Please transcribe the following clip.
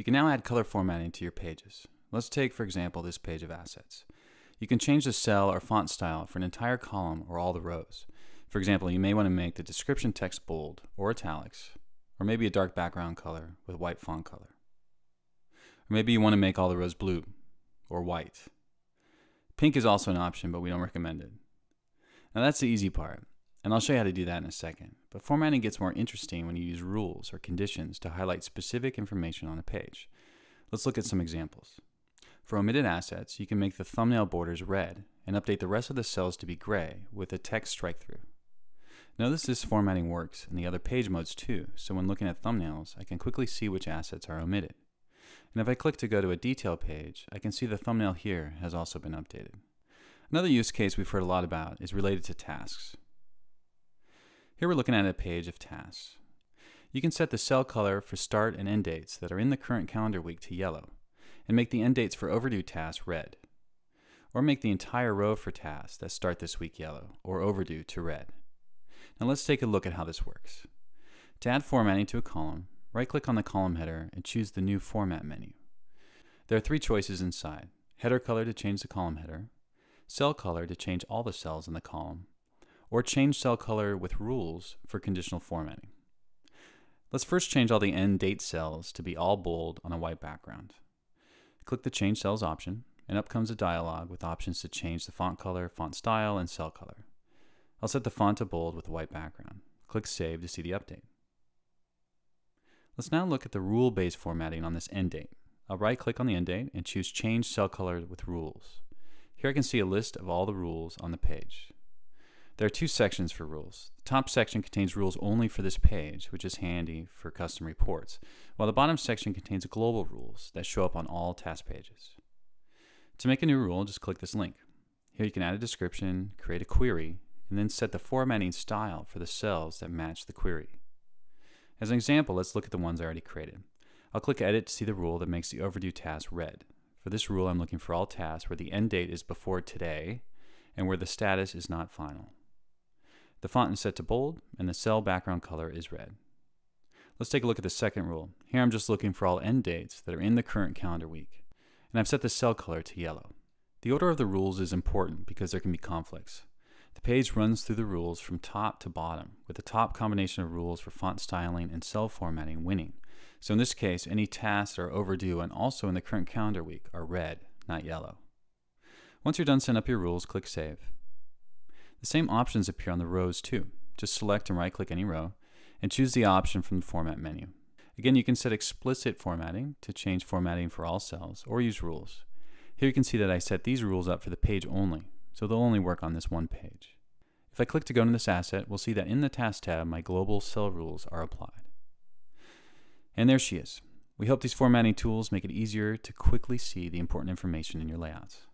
You can now add color formatting to your pages. Let's take, for example, this page of assets. You can change the cell or font style for an entire column or all the rows. For example, you may want to make the description text bold or italics, or maybe a dark background color with white font color. Or maybe you want to make all the rows blue or white. Pink is also an option, but we don't recommend it. Now that's the easy part, and I'll show you how to do that in a second. But formatting gets more interesting when you use rules or conditions to highlight specific information on a page. Let's look at some examples. For omitted assets, you can make the thumbnail borders red and update the rest of the cells to be gray with a text strike-through. Notice this formatting works in the other page modes too, so when looking at thumbnails, I can quickly see which assets are omitted. And if I click to go to a detail page, I can see the thumbnail here has also been updated. Another use case we've heard a lot about is related to tasks. Here we're looking at a page of tasks. You can set the cell color for start and end dates that are in the current calendar week to yellow, and make the end dates for overdue tasks red. Or make the entire row for tasks that start this week yellow, or overdue to red. Now let's take a look at how this works. To add formatting to a column, right-click on the column header and choose the new Format menu. There are three choices inside: header color to change the column header, cell color to change all the cells in the column, or change cell color with rules for conditional formatting. Let's first change all the end date cells to be all bold on a white background. Click the Change Cells option, and up comes a dialog with options to change the font color, font style, and cell color. I'll set the font to bold with a white background. Click Save to see the update. Let's now look at the rule-based formatting on this end date. I'll right-click on the end date and choose Change Cell Color with Rules. Here I can see a list of all the rules on the page. There are two sections for rules. The top section contains rules only for this page, which is handy for custom reports, while the bottom section contains global rules that show up on all task pages. To make a new rule, just click this link. Here you can add a description, create a query, and then set the formatting style for the cells that match the query. As an example, let's look at the ones I already created. I'll click Edit to see the rule that makes the overdue task red. For this rule, I'm looking for all tasks where the end date is before today and where the status is not final. The font is set to bold, and the cell background color is red. Let's take a look at the second rule. Here I'm just looking for all end dates that are in the current calendar week, and I've set the cell color to yellow. The order of the rules is important because there can be conflicts. The page runs through the rules from top to bottom, with the top combination of rules for font styling and cell formatting winning. So in this case, any tasks that are overdue and also in the current calendar week are red, not yellow. Once you're done setting up your rules, click Save. The same options appear on the rows too. Just select and right-click any row and choose the option from the Format menu. Again, you can set explicit formatting to change formatting for all cells or use rules. Here you can see that I set these rules up for the page only, so they'll only work on this one page. If I click to go into this asset, we'll see that in the Task tab, my global cell rules are applied. And there she is. We hope these formatting tools make it easier to quickly see the important information in your layouts.